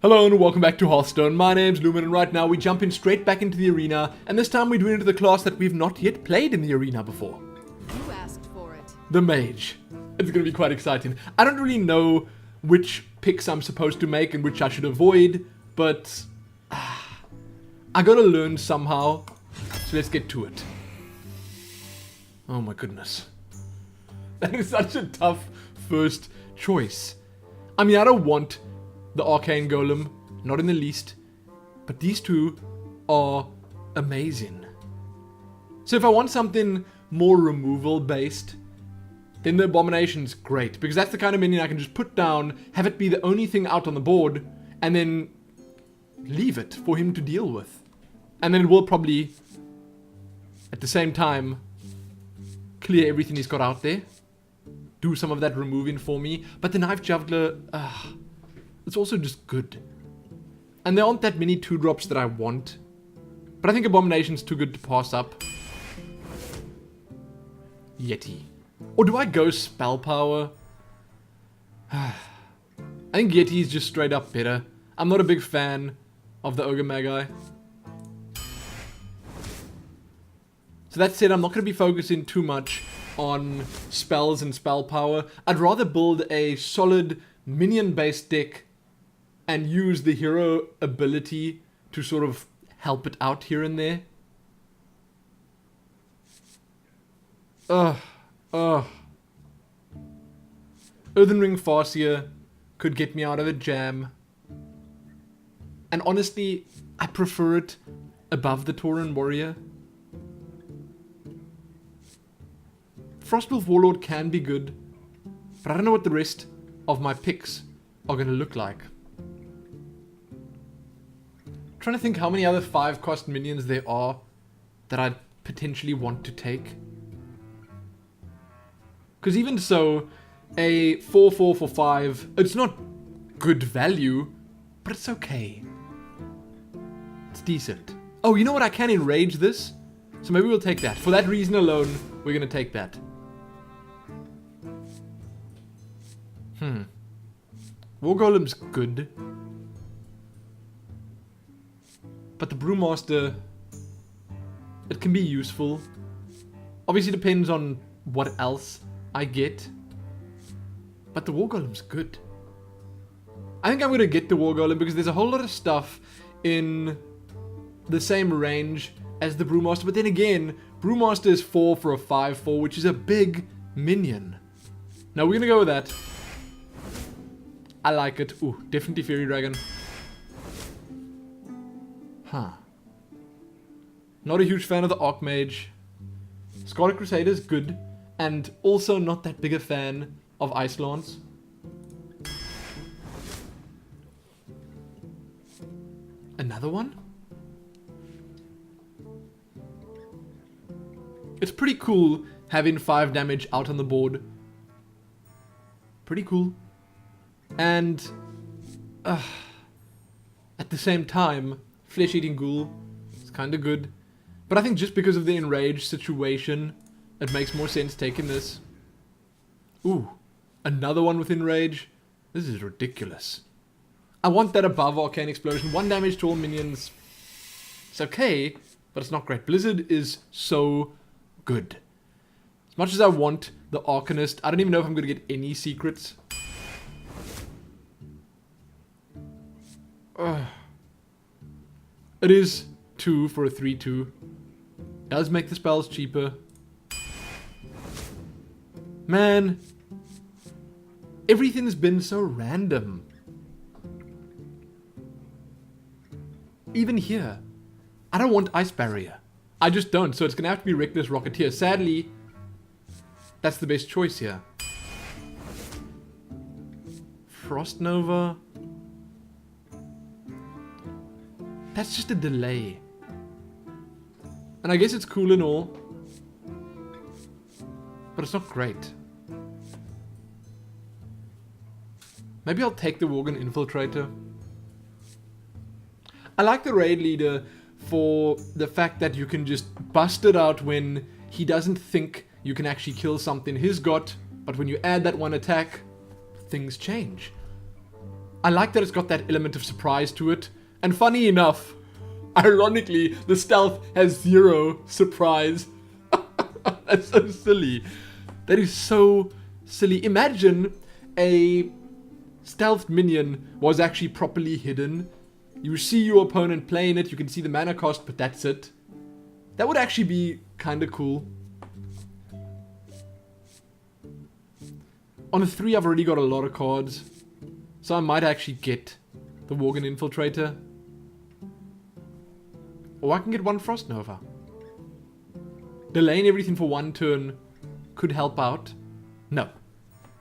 Hello and welcome back to Hearthstone. My name's Lumin and right now we jump in straight back into the arena, and this time we do it into the class that we've not yet played in the arena before. You asked for it. The Mage. It's going to be quite exciting. I don't really know which picks I'm supposed to make and which I should avoid, but I gotta learn somehow, so let's get to it. Oh my goodness. That is such a tough first choice. I mean, I don't want the Arcane Golem, not in the least, but these two are amazing. So if I want something more removal based, then the Abomination's great, because that's the kind of minion I can just put down, have it be the only thing out on the board, and then leave it for him to deal with. And then it will probably, at the same time, clear everything he's got out there, do some of that removing for me, but the Knife Javelin, it's also just good. And there aren't that many 2-drops that I want. But I think Abomination's too good to pass up. Yeti. Or do I go Spell Power? I think Yeti is just straight up better. I'm not a big fan of the Ogre Magi. So that said, I'm not going to be focusing too much on spells and spell power. I'd rather build a solid minion-based deck and use the hero ability to sort of help it out here and there. Earthen Ring Farseer could get me out of a jam. And honestly, I prefer it above the Tauren Warrior. Frostwolf Warlord can be good, but I don't know what the rest of my picks are going to look like. Trying to think how many other 5-cost minions there are that I'd potentially want to take. Because even so, a 4/4 for 5, it's not good value, but it's okay. It's decent. Oh, you know what? I can enrage this, so maybe we'll take that. For that reason alone, we're going to take that. War Golem's good. But the Brewmaster, it can be useful. Obviously depends on what else I get. But the War Golem's good. I think I'm going to get the War Golem because there's a whole lot of stuff in the same range as the Brewmaster. But then again, Brewmaster is 4 for a 5/4, which is a big minion. Now we're going to go with that. I like it. Ooh, definitely Fairy Dragon. Huh. Not a huge fan of the Archmage. Scarlet Crusader is good, and also not that big a fan of Ice Lance. Another one? It's pretty cool having 5 damage out on the board. Pretty cool. And at the same time, Flesh-Eating Ghoul is kind of good. But I think just because of the enraged situation, it makes more sense taking this. Ooh, another one with enrage. This is ridiculous. I want that above Arcane Explosion. 1 damage to all minions. It's okay, but it's not great. Blizzard is so good. As much as I want the Arcanist, I don't even know if I'm going to get any secrets. It is 2 for a 3/2. Does make the spells cheaper. Man, everything's been so random. Even here, I don't want Ice Barrier. I just don't, so it's gonna have to be Reckless Rocketeer. Sadly, that's the best choice here. Frost Nova. That's just a delay. And I guess it's cool and all, but it's not great. Maybe I'll take the Worgen Infiltrator. I like the Raid Leader for the fact that you can just bust it out when he doesn't think you can actually kill something he's got, but when you add that one attack, things change. I like that it's got that element of surprise to it. And funny enough, ironically, the stealth has 0 surprise. That's so silly. That is so silly. Imagine a stealth minion was actually properly hidden. You see your opponent playing it, you can see the mana cost, but that's it. That would actually be kind of cool. On a 3, I've already got a lot of cards. So I might actually get the Worgen Infiltrator. Or I can get 1 Frost Nova. Delaying everything for 1 turn could help out. No.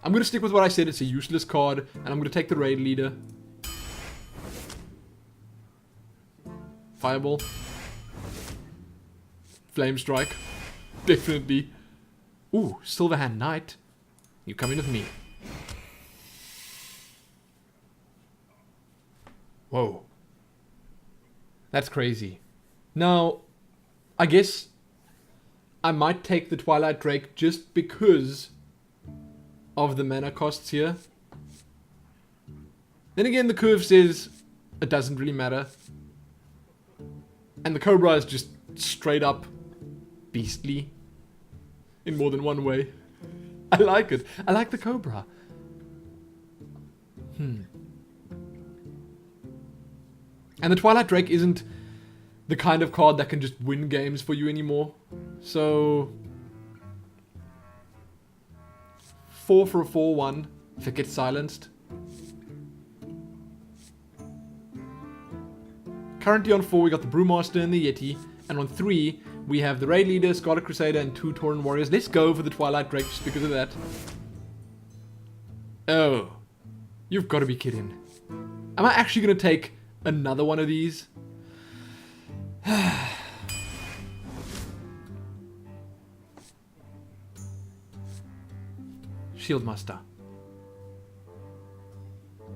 I'm going to stick with what I said. It's a useless card. And I'm going to take the Raid Leader. Fireball. Flame Strike. Definitely. Ooh, Silverhand Knight. You coming with me. Whoa. That's crazy. Now, I guess I might take the Twilight Drake just because of the mana costs here. Then again, the curve says it doesn't really matter. And the Cobra is just straight up beastly in more than one way. I like it. I like the Cobra. And the Twilight Drake isn't the kind of card that can just win games for you anymore. So 4 for a 4/1 if it gets silenced. Currently on 4 we got the Brewmaster and the Yeti. And on 3 we have the Raid Leader, Scarlet Crusader and 2 Tauren Warriors. Let's go for the Twilight Drake just because of that. Oh. You've got to be kidding. Am I actually going to take another one of these? Shieldmaster.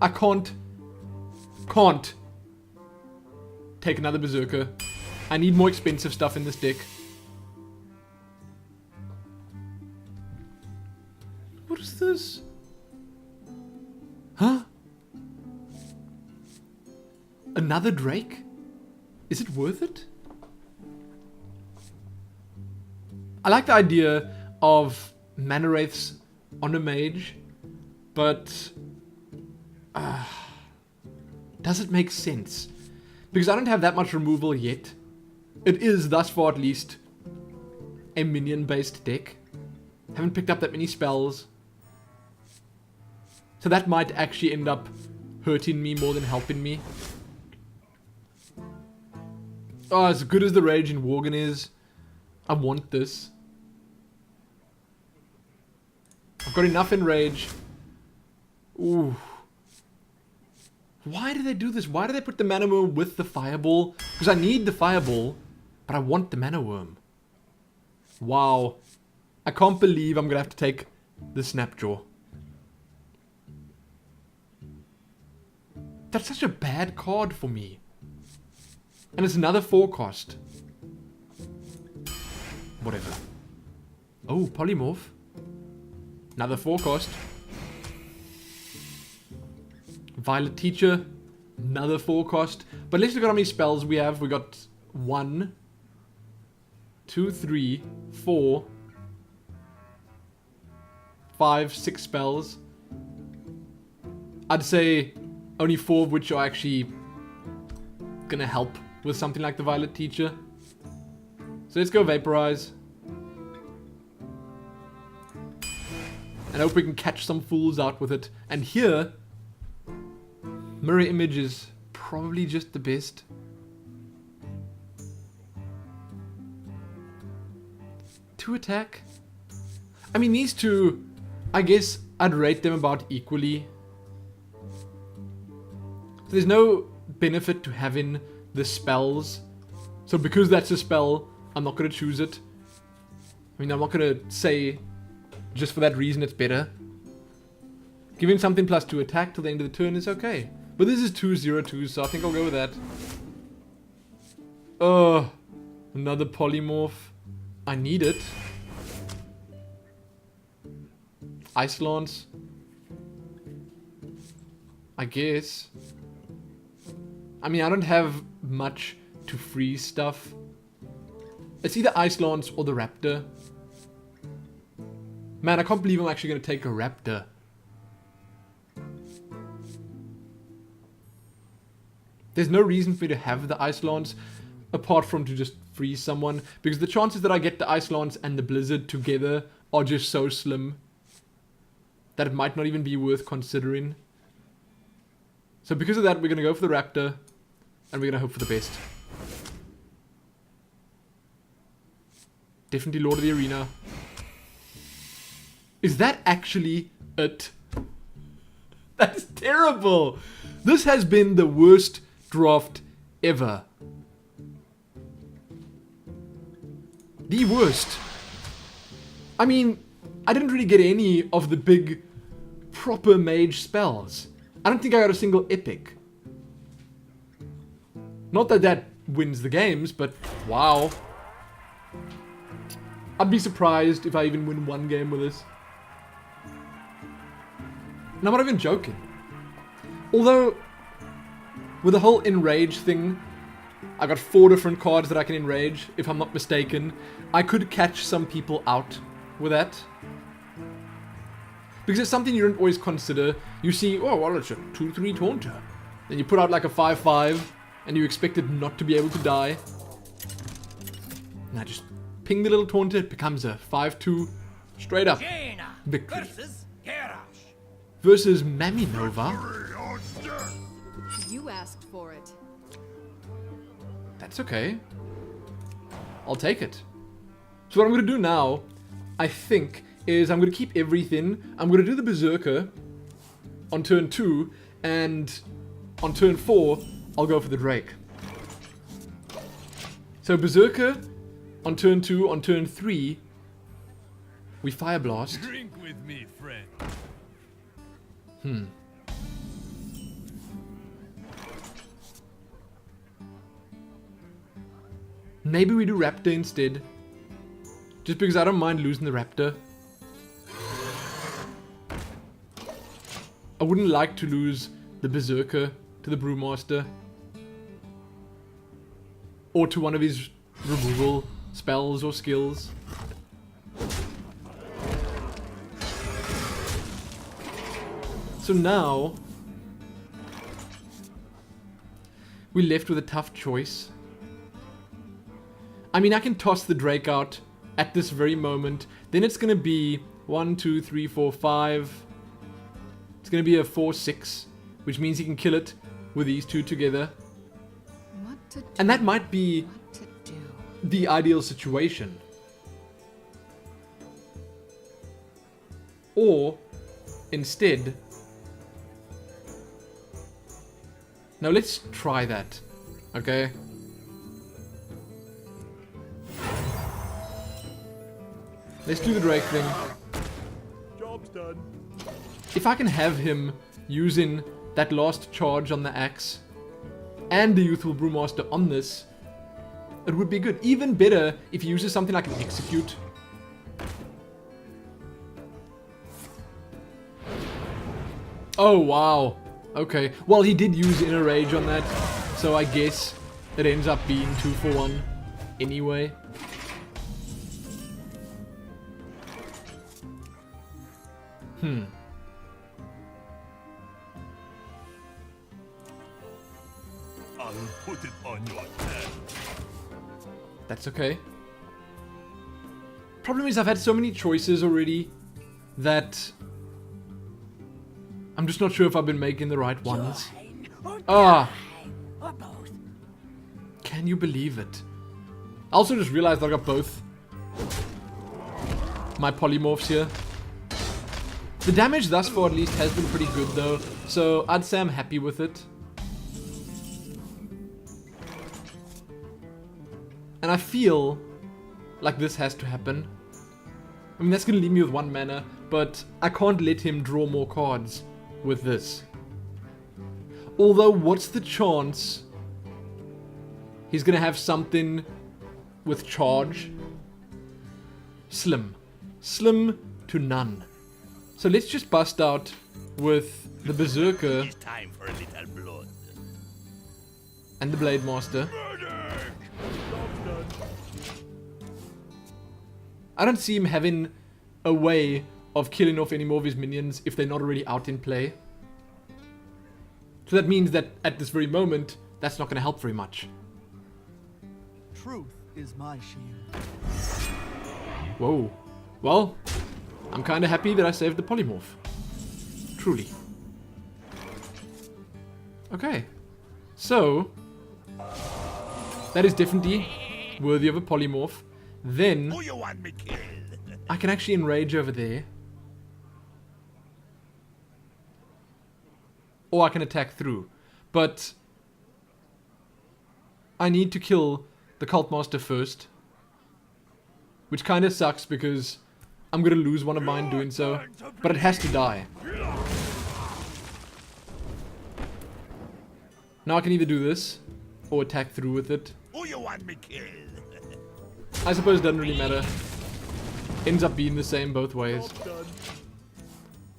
I can't take another Berserker. I need more expensive stuff in this deck. What is this? Huh? Another Drake? Is it worth it? I like the idea of Mana Wraiths on a Mage, but does it make sense? Because I don't have that much removal yet. It is, thus far at least, a minion-based deck. Haven't picked up that many spells. So that might actually end up hurting me more than helping me. Oh, as good as the Rage in Worgen is, I want this. I've got enough in Rage. Ooh. Why do they do this? Why do they put the Mana Worm with the Fireball? Because I need the Fireball, but I want the Mana Worm. Wow. I can't believe I'm going to have to take the Snapjaw. That's such a bad card for me. And it's another 4 cost. Whatever. Oh, Polymorph. Another 4 cost. Violet Teacher. Another 4 cost. But let's look at how many spells we have. We got 1, 2, 3, 4, 5, 6 spells. I'd say only 4 of which are actually gonna help with something like the Violet Teacher. So let's go Vaporize. And hope we can catch some fools out with it. And here, Mirror Image is probably just the best. Two attack. I mean, these two, I guess I'd rate them about equally. So there's no benefit to having the spells. So because that's a spell, I'm not going to choose it. I mean, I'm not going to say just for that reason it's better. Giving something plus 2 attack till the end of the turn is okay. But this is 2/0/2, so I think I'll go with that. Oh, another Polymorph. I need it. Ice Lance. I guess. I mean, I don't have much to freeze stuff. It's either Ice Lance or the Raptor. Man, I can't believe I'm actually going to take a Raptor. There's no reason for me to have the Ice Lance apart from to just freeze someone, because the chances that I get the Ice Lance and the Blizzard together are just so slim that it might not even be worth considering. So because of that, we're going to go for the Raptor, and we're going to hope for the best. Definitely Lord of the Arena. Is that actually it? That's terrible. This has been the worst draft ever. The worst. I mean, I didn't really get any of the big, proper mage spells. I don't think I got a single epic. Not that that wins the games, but wow. I'd be surprised if I even win one game with this. And I'm not even joking. Although, with the whole enrage thing, I got 4 different cards that I can enrage, if I'm not mistaken. I could catch some people out with that. Because it's something you don't always consider. You see, oh, well, it's a 2-3 taunter. Then you put out like a 5-5, and you expect it not to be able to die. And I just ping the little taunter, it becomes a 5-2, straight up victory. Versus Maminova. You asked for it. That's okay. I'll take it. So what I'm going to do now, I think, is I'm going to keep everything. I'm going to do the Berserker on turn 2, and on turn 4, I'll go for the Drake. So Berserker on turn 2, on turn 3, we Fire Blast. Drink with me, friend. Maybe we do Raptor instead. Just because I don't mind losing the Raptor. I wouldn't like to lose the Berserker to the Brewmaster. Or to one of his removal spells or skills. So now, we're left with a tough choice. I mean, I can toss the Drake out at this very moment. Then it's going to be 1, 2, 3, 4, 5. It's going to be a 4-6, which means he can kill it with these two together. What to do? And that might be What to do? the ideal situation. Or, instead... Now let's try that, okay? Let's do the Drake thing. Job's done. If I can have him using that last charge on the axe and the Youthful Brewmaster on this, it would be good. Even better if he uses something like an Execute. Oh, wow. Okay. Well, he did use Inner Rage on that, so I guess it ends up being 2 for 1 anyway. I'll put it on your head. That's okay. Problem is I've had so many choices already that I'm just not sure if I've been making the right ones. Ah! Can you believe it? I also just realized I got both my polymorphs here. The damage thus far at least has been pretty good though, so I'd say I'm happy with it. And I feel like this has to happen. I mean, that's gonna leave me with 1 mana, but I can't let him draw more cards with this. Although, what's the chance he's gonna have something with charge? Slim. Slim to none. So let's just bust out with the Berserker It's time for a little blood. and the Blade Master. I don't see him having a way of killing off any more of his minions if they're not already out in play. So that means that at this very moment, that's not going to help very much. Truth is my shield. Whoa. Well, I'm kind of happy that I saved the polymorph. Truly. Okay. So, that is definitely worthy of a polymorph. Then, Who you want me killed? I can actually enrage over there. Or I can attack through. But I need to kill the Cult Master first. Which kind of sucks because I'm going to lose one of mine doing so. But it has to die. Now I can either do this or attack through with it. Who you want me killed? I suppose it doesn't really matter. Ends up being the same both ways.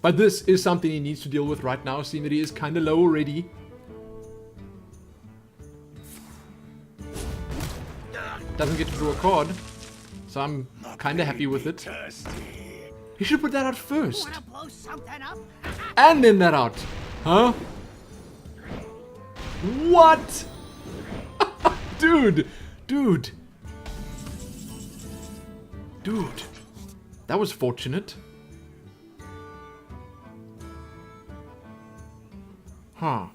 But this is something he needs to deal with right now, seeing that he is kind of low already. Doesn't get to draw a card, so I'm kind of happy with it. He should put that out first. And then that out. Huh? What? Dude. That was fortunate. Huh.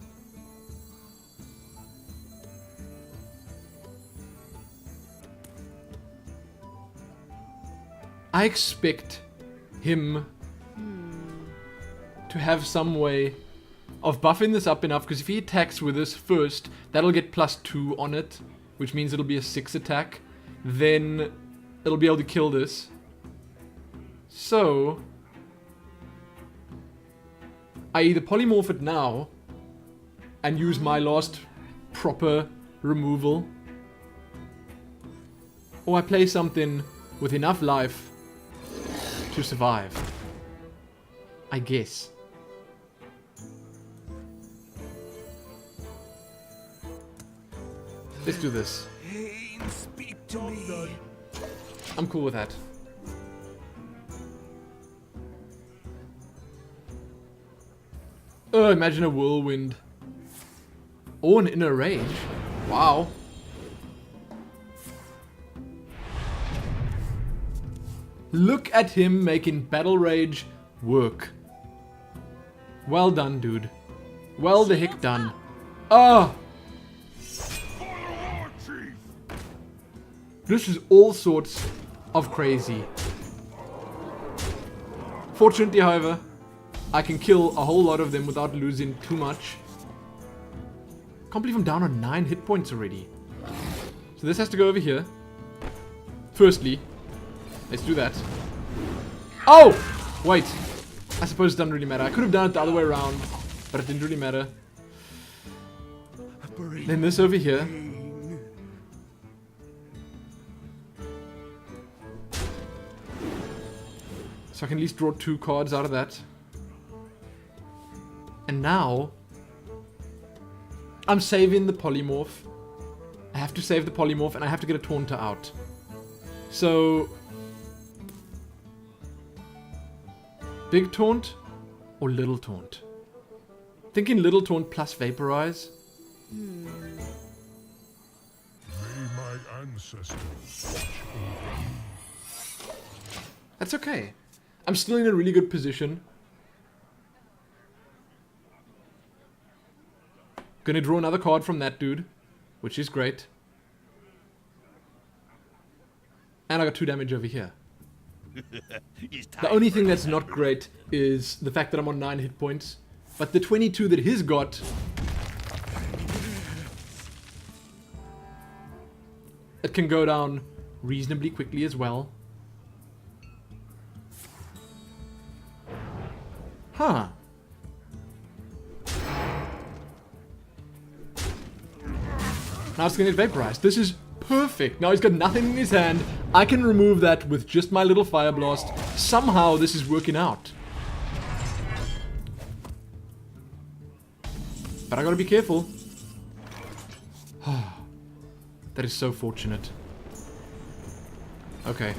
I expect him to have some way of buffing this up enough, because if he attacks with this first, that'll get +2 on it, which means it'll be a 6 attack. Then it'll be able to kill this. So I either polymorph it now and use my last proper removal, or I play something with enough life to survive. I guess. Let's do this. Speak to me. I'm cool with that. Oh, imagine a whirlwind. Oh, an inner rage. Wow. Look at him making battle rage work. Well done, dude. Well the heck done. Ah! This is all sorts of crazy. Fortunately, however, I can kill a whole lot of them without losing too much. Can't believe I'm down on 9 hit points already. So this has to go over here. Firstly, let's do that. Oh! Wait. I suppose it doesn't really matter. I could have done it the other way around, but it didn't really matter. Then this over here. So I can at least draw 2 cards out of that. And now I'm saving the polymorph. I have to save the polymorph and I have to get a Taunter out. So big taunt or little taunt? Thinking little taunt plus vaporize. May my ancestors watch over you. That's okay. I'm still in a really good position. Gonna draw another card from that dude, which is great. And I got 2 damage over here. The only thing that's not great is the fact that I'm on 9 hit points. But the 22 that he's got, it can go down reasonably quickly as well. Huh. Now it's gonna get vaporized. This is perfect. Now he's got nothing in his hand. I can remove that with just my little fire blast. Somehow this is working out. But I gotta be careful. That is so fortunate. Okay.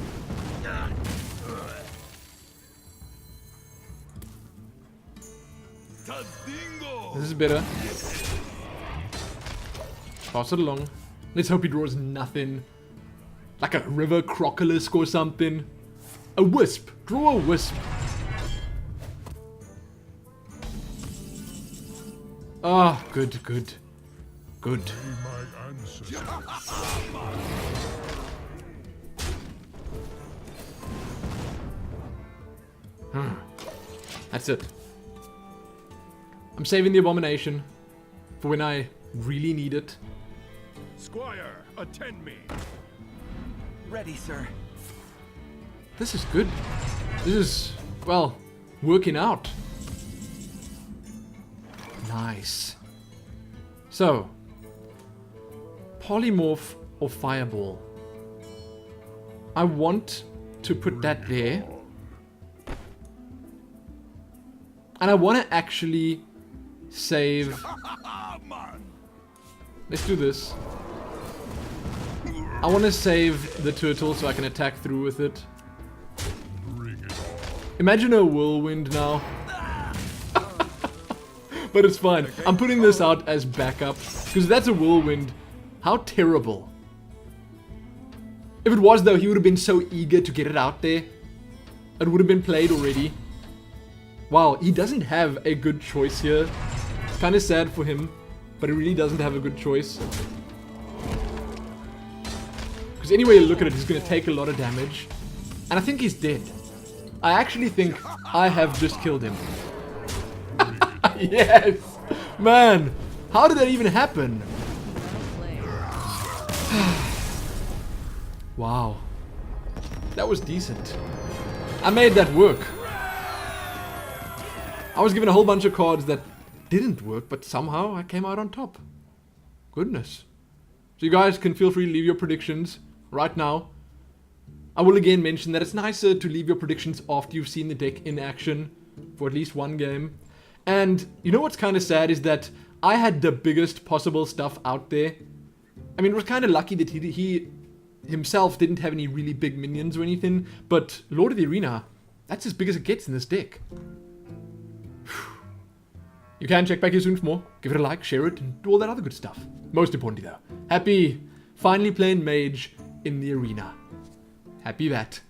This is better. Pass it along. Let's hope he draws nothing. Like a river crocolisk or something. A wisp. Draw a wisp. Ah, good, good. Good. My ancestors. That's it. I'm saving the abomination for when I really need it. Squire, attend me. Ready, sir. This is good. This is, well, working out. Nice. So, polymorph or fireball. I want to put that there. And I want to actually save. Let's do this. I want to save the turtle so I can attack through with it. Bring it on. Imagine a whirlwind now. But it's fine. I'm putting this out as backup. Because that's a whirlwind. How terrible. If it was though, he would have been so eager to get it out there. It would have been played already. Wow, he doesn't have a good choice here. It's kind of sad for him. But he really doesn't have a good choice. Because any way you look at it, he's going to take a lot of damage. And I think he's dead. I actually think I have just killed him. Yes! Man! How did that even happen? Wow. That was decent. I made that work. I was given a whole bunch of cards that didn't work, but somehow I came out on top. Goodness. So you guys can feel free to leave your predictions right now. I will again mention that it's nicer to leave your predictions after you've seen the deck in action for at least one game. And you know what's kind of sad is that I had the biggest possible stuff out there. I mean, it was kind of lucky that he himself didn't have any really big minions or anything, but Lord of the Arena, that's as big as it gets in this deck. You can check back here soon for more. Give it a like, share it, and do all that other good stuff. Most importantly though, happy finally playing Mage in the arena. Happy that.